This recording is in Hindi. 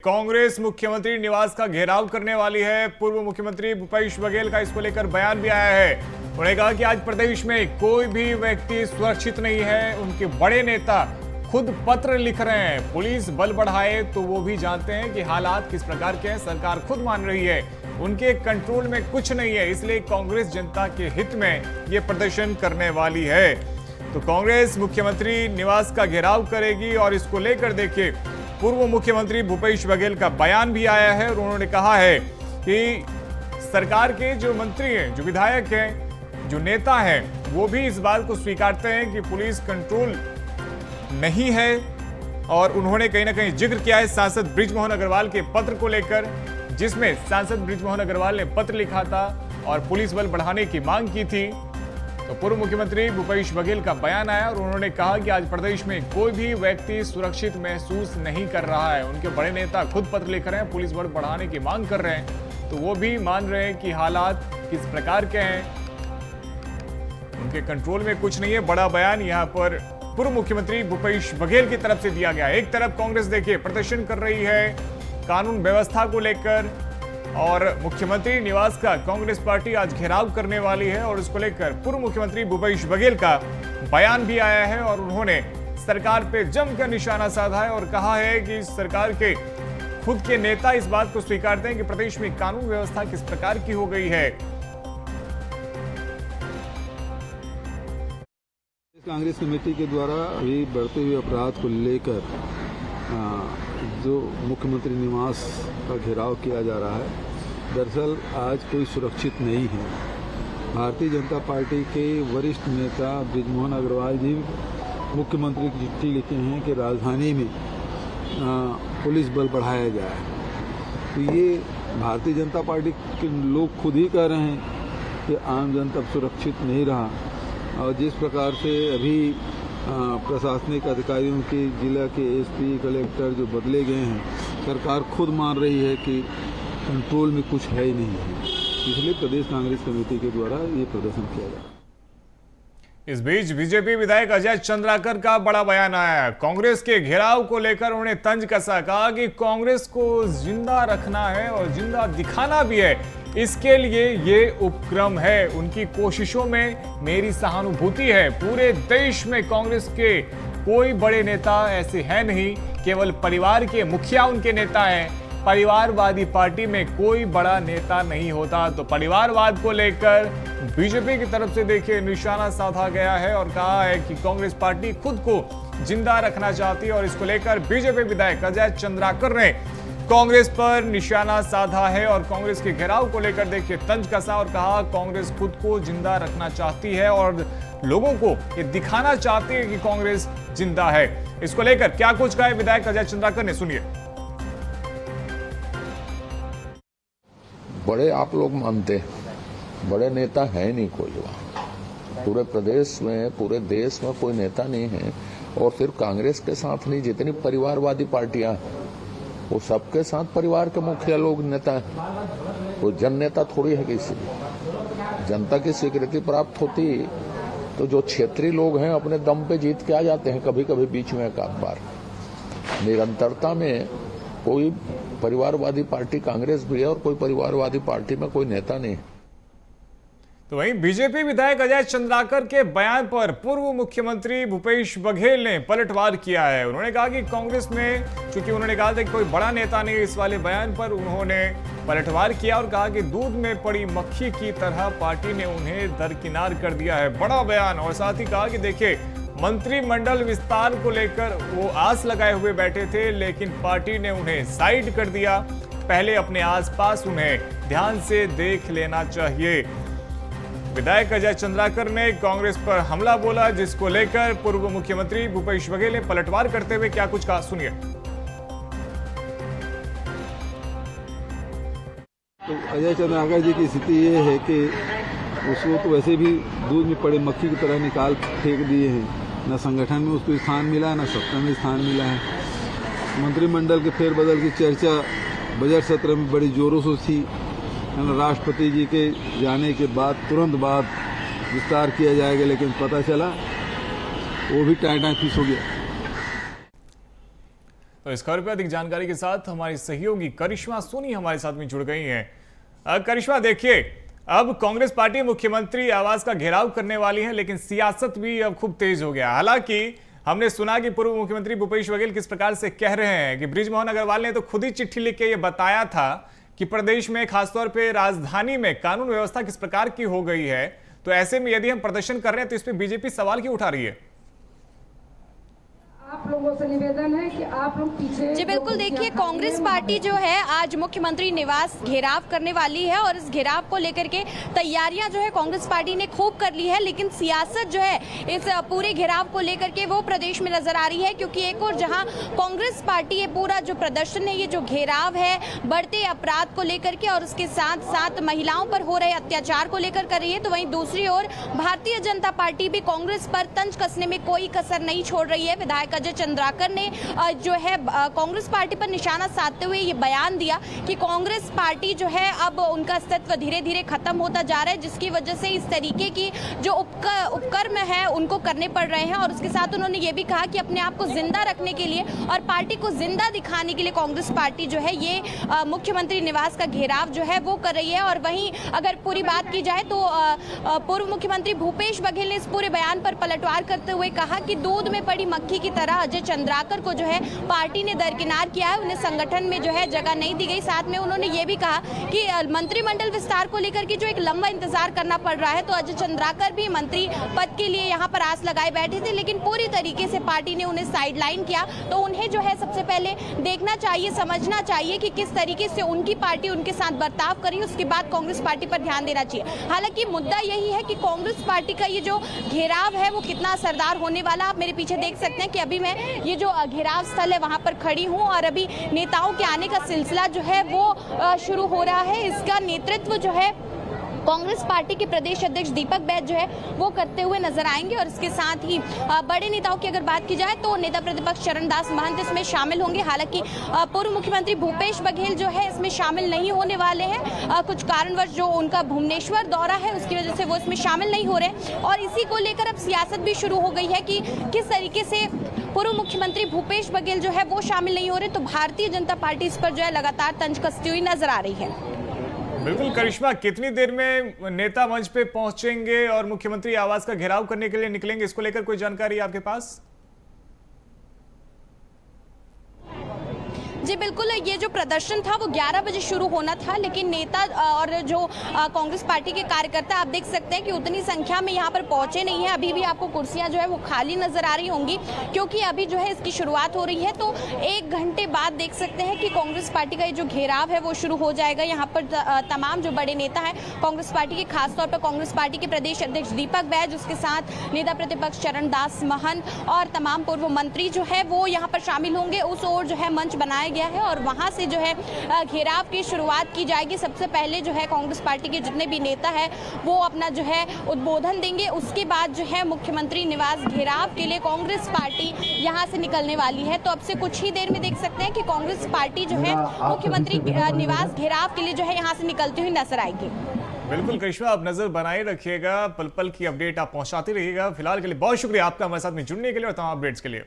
कांग्रेस मुख्यमंत्री निवास का घेराव करने वाली है। पूर्व मुख्यमंत्री भूपेश बघेल का इसको लेकर बयान भी आया है। उन्होंने कहा कि आज प्रदेश में कोई भी व्यक्ति सुरक्षित नहीं है। उनके बड़े नेता खुद पत्र लिख रहे हैं, पुलिस बल बढ़ाए तो वो भी जानते हैं कि हालात किस प्रकार के हैं। सरकार खुद मान रही है उनके कंट्रोल में कुछ नहीं है, इसलिए कांग्रेस जनता के हित में ये प्रदर्शन करने वाली है। तो कांग्रेस मुख्यमंत्री निवास का घेराव करेगी और इसको लेकर देखिए पूर्व मुख्यमंत्री भूपेश बघेल का बयान भी आया है और उन्होंने कहा है कि सरकार के जो मंत्री हैं, जो विधायक हैं, जो नेता हैं, वो भी इस बात को स्वीकारते हैं कि पुलिस कंट्रोल नहीं है। और उन्होंने कहीं ना कहीं जिक्र किया है सांसद बृजमोहन अग्रवाल के पत्र को लेकर, जिसमें सांसद बृजमोहन अग्रवाल ने पत्र लिखा था और पुलिस बल बढ़ाने की मांग की थी। तो पूर्व मुख्यमंत्री भूपेश बघेल का बयान आया और उन्होंने कहा कि आज प्रदेश में कोई भी व्यक्ति सुरक्षित महसूस नहीं कर रहा है। उनके बड़े नेता खुद पत्र लिख रहे हैं, पुलिस बल बढ़ाने की मांग कर रहे हैं, तो वो भी मान रहे हैं कि हालात किस प्रकार के हैं, उनके कंट्रोल में कुछ नहीं है। बड़ा बयान यहाँ पर पूर्व मुख्यमंत्री भूपेश बघेल की तरफ से दिया गया। एक तरफ कांग्रेस देखिए प्रदर्शन कर रही है कानून व्यवस्था को लेकर और मुख्यमंत्री निवास का कांग्रेस पार्टी आज घेराव करने वाली है और इसको लेकर पूर्व मुख्यमंत्री भूपेश बघेल का बयान भी आया है और उन्होंने सरकार पे जमकर निशाना साधा है और कहा है कि सरकार के खुद के नेता इस बात को स्वीकारते हैं कि प्रदेश में कानून व्यवस्था किस प्रकार की हो गई है। कांग्रेस कमेटी के द्वारा अभी बढ़ते हुए अपराध को लेकर जो मुख्यमंत्री निवास का घेराव किया जा रहा है, दरअसल आज कोई सुरक्षित नहीं है। भारतीय जनता पार्टी के वरिष्ठ नेता बृजमोहन अग्रवाल जी मुख्यमंत्री की चिट्ठी लिखे हैं कि राजधानी में पुलिस बल बढ़ाया जाए। तो ये भारतीय जनता पार्टी के लोग खुद ही कह रहे हैं कि आम जनता सुरक्षित नहीं रहा और जिस प्रकार से अभी प्रशासनिक अधिकारियों के जिला के एसपी कलेक्टर जो बदले गए हैं, सरकार खुद मान रही है कि कंट्रोल में कुछ है ही नहीं है। इसलिए प्रदेश कांग्रेस कमेटी के द्वारा ये प्रदर्शन किया जा रहा है। इस बीच बीजेपी विधायक अजय चंद्राकर का बड़ा बयान आया है। कांग्रेस के घेराव को लेकर उन्होंने तंज कसा, कहा कि कांग्रेस को जिंदा रखना है और जिंदा दिखाना भी है, इसके लिए ये उपक्रम है। उनकी कोशिशों में मेरी सहानुभूति है। पूरे देश में कांग्रेस के कोई बड़े नेता ऐसे हैं नहीं, केवल परिवार के मुखिया उनके नेता हैं। परिवारवादी पार्टी में कोई बड़ा नेता नहीं होता। तो परिवारवाद को लेकर बीजेपी की तरफ से देखिए निशाना साधा गया है और कहा है कि कांग्रेस पार्टी खुद को जिंदा रखना चाहती है और इसको लेकर बीजेपी विधायक अजय चंद्राकर ने कांग्रेस पर निशाना साधा है और कांग्रेस के घेराव को लेकर देखिए तंज कसा और कहा कांग्रेस खुद को जिंदा रखना चाहती है और लोगों को ये दिखाना चाहती है कि कांग्रेस जिंदा है। इसको लेकर क्या कुछ कहा विधायक अजय चंद्राकर ने, सुनिए। बड़े आप लोग मानते, बड़े नेता है नहीं कोई वहाँ। पूरे प्रदेश में, पूरे देश में कोई नेता नहीं है और सिर्फ कांग्रेस के साथ नहीं, जितनी परिवारवादी पार्टियां वो सबके साथ परिवार के मुखिया लोग नेता है। वो जन नेता थोड़ी है किसी। जनता की स्वीकृति प्राप्त होती तो जो क्षेत्रीय लोग हैं अपने दम पे जीत के आ जाते हैं, कभी कभी बीच में एक आध बार। निरंतरता में कोई परिवारवादी पार्टी कांग्रेस भी है और कोई परिवारवादी पार्टी में कोई नेता नहीं है। तो वहीं बीजेपी विधायक अजय चंद्राकर के बयान पर पूर्व मुख्यमंत्री भूपेश बघेल ने पलटवार किया है। उन्होंने कहा कि कांग्रेस में चूंकि उन्होंने कहा था कि कोई बड़ा नेता नहीं, इस वाले बयान पर उन्होंने पलटवार किया और कहा कि दूध में पड़ी मक्खी की तरह पार्टी ने उन्हें दरकिनार कर दिया है। बड़ा बयान। और साथ ही कहा कि देखिए मंत्रिमंडल विस्तार को लेकर वो आस लगाए हुए बैठे थे, लेकिन पार्टी ने उन्हें साइड कर दिया। पहले अपने आसपास उन्हें ध्यान से देख लेना चाहिए। विधायक अजय चंद्राकर ने कांग्रेस पर हमला बोला, जिसको लेकर पूर्व मुख्यमंत्री भूपेश बघेल ने पलटवार करते हुए क्या कुछ कहा, सुनिए। तो अजय चंद्राकर जी की स्थिति ये है कि उसको तो वैसे भी दूध में पड़े मक्खी की तरह निकाल फेंक दिए हैं। न संगठन में उसको स्थान मिला, न सत्ता में स्थान मिला है। मंत्रिमंडल के फेरबदल की चर्चा बजट सत्र में बड़ी जोरों से थी। राष्ट्रपति जी के जाने के बाद तुरंत बाद विस्तार किया जाएगा, लेकिन पता चला वो भी टाइम फिक्स हो गया। तो इस खबर पर अधिक जानकारी के साथ हमारी सहयोगी करिश्मा सोनी हमारे साथ में जुड़ गई हैं। करिश्मा, देखिए, अब कांग्रेस पार्टी मुख्यमंत्री आवास का घेराव करने वाली है, लेकिन सियासत भी अब खूब तेज हो गया। हालांकि हमने सुना कि पूर्व मुख्यमंत्री भूपेश बघेल किस प्रकार से कह रहे हैं कि बृजमोहन अग्रवाल ने तो खुद ही चिट्ठी लिख के ये बताया था कि प्रदेश में खासतौर पे राजधानी में कानून व्यवस्था किस प्रकार की हो गई है। तो ऐसे में यदि हम प्रदर्शन कर रहे हैं तो इस पे बीजेपी सवाल क्यों उठा रही है? आप लोगों से निवेदन है कि आप लोग पीछे। जी बिल्कुल, देखिए, कांग्रेस पार्टी जो है आज मुख्यमंत्री निवास घेराव करने वाली है और इस घेराव को लेकर के तैयारियां जो है कांग्रेस पार्टी ने खूब कर ली है, लेकिन सियासत जो है इस पूरे घेराव को लेकर के वो प्रदेश में नजर आ रही है। क्योंकि एक और जहां कांग्रेस पार्टी ये पूरा जो प्रदर्शन है, ये जो घेराव है, बढ़ते अपराध को लेकर के और उसके साथ साथ महिलाओं पर हो रहे अत्याचार को लेकर कर रही है, तो वहीं दूसरी ओर भारतीय जनता पार्टी भी कांग्रेस पर तंज कसने में कोई कसर नहीं छोड़ रही है। विधायक अजय चंद्राकर ने जो है कांग्रेस पार्टी पर निशाना साधते हुए ये बयान दिया कि कांग्रेस पार्टी जो है अब उनका अस्तित्व धीरे धीरे खत्म होता जा रहा है, जिसकी वजह से इस तरीके की जो उपक्रम है उनको करने पड़ रहे हैं। और उसके साथ उन्होंने ये भी कहा कि अपने आप को जिंदा रखने के लिए और पार्टी को जिंदा दिखाने के लिए कांग्रेस पार्टी जो है ये मुख्यमंत्री निवास का घेराव जो है वो कर रही है। और वहीं अगर पूरी बात की जाए तो पूर्व मुख्यमंत्री भूपेश बघेल ने इस पूरे बयान पर पलटवार करते हुए कहा कि दूध में पड़ी मक्खी की तरह अजय चंद्राकर को जो है पार्टी ने दरकिनार किया है, उन्हें संगठन में जो है जगह नहीं दी गई। साथ में उन्होंने ये भी कहा कि मंत्रिमंडल विस्तार को लेकर के जो एक लंबा इंतजार करना पड़ रहा है, तो अजय चंद्राकर भी मंत्री पद के लिए यहाँ पर आस लगाए बैठे थे, लेकिन पूरी तरीके से पार्टी ने उन्हें साइडलाइन किया। तो उन्हें जो है सबसे पहले देखना चाहिए, समझना चाहिए कि किस तरीके से उनकी पार्टी उनके साथ बर्ताव करी, उसके बाद कांग्रेस पार्टी पर ध्यान देना चाहिए। हालांकि मुद्दा यही है कि कांग्रेस पार्टी का ये जो घेराव है वो कितना असरदार होने वाला। आप मेरे पीछे देख सकते हैं कि अभी मैं ये जो घेराव स्थल है वहां पर खड़ी हूं और अभी नेताओं के आने का सिलसिला जो है वो शुरू हो रहा है। इसका नेतृत्व जो है कांग्रेस पार्टी के प्रदेश अध्यक्ष दीपक बैज जो है वो करते हुए नजर आएंगे। और इसके साथ ही बड़े नेताओं की अगर बात की जाए तो नेता प्रतिपक्ष चरणदास महंत इसमें शामिल होंगे। हालांकि पूर्व मुख्यमंत्री भूपेश बघेल जो है इसमें शामिल नहीं होने वाले हैं, कुछ कारणवश जो उनका भुवनेश्वर दौरा है उसकी वजह से वो इसमें शामिल नहीं हो रहे। और इसी को लेकर अब सियासत भी शुरू हो गई है कि किस तरीके से पूर्व मुख्यमंत्री भूपेश बघेल जो है वो शामिल नहीं हो रहे, तो भारतीय जनता पार्टी इस पर जो है लगातार तंज कसती हुई नजर आ रही है। बिल्कुल करिश्मा, कितनी देर में नेता मंच पे पहुंचेंगे और मुख्यमंत्री आवास का घेराव करने के लिए निकलेंगे, इसको लेकर कोई जानकारी है आपके पास? जी बिल्कुल, ये जो प्रदर्शन था वो 11 बजे शुरू होना था, लेकिन नेता और जो कांग्रेस पार्टी के कार्यकर्ता आप देख सकते हैं कि उतनी संख्या में यहाँ पर पहुंचे नहीं है। अभी भी आपको कुर्सियां जो है वो खाली नजर आ रही होंगी, क्योंकि अभी जो है इसकी शुरुआत हो रही है। तो 1 घंटे बाद देख सकते हैं कि कांग्रेस पार्टी का ये जो घेराव है वो शुरू हो जाएगा। यहाँ पर तमाम जो बड़े नेता हैं कांग्रेस पार्टी के, खासतौर पर कांग्रेस पार्टी के प्रदेश अध्यक्ष दीपक बैज, उसके साथ नेता प्रतिपक्ष चरणदास महंत और तमाम पूर्व मंत्री जो है वो यहाँ पर शामिल होंगे। उस ओर जो है मंच बनाया गया है और वहां से जो है घेराव की शुरुआत की जाएगी। सबसे पहले जो है कांग्रेस पार्टी के जितने भी नेता है वो अपना जो है उद्बोधन देंगे। उसके बाद जो है मुख्यमंत्री निवास घेराव के लिए कांग्रेस पार्टी यहां से निकलने वाली है। तो अब से कुछ ही देर में देख सकते हैं कि कांग्रेस पार्टी जो है मुख्यमंत्री निवास घेराव के लिए जो है यहाँ से निकलती हुई नजर आएगी। बिल्कुल करिश्मा, आप नजर बनाए रखिएगा, पल पल की अपडेट आप पहुंचाते रहिएगा। फिलहाल के लिए बहुत शुक्रिया आपका हमारे साथ में जुड़ने के लिए और तमाम अपडेट्स के लिए।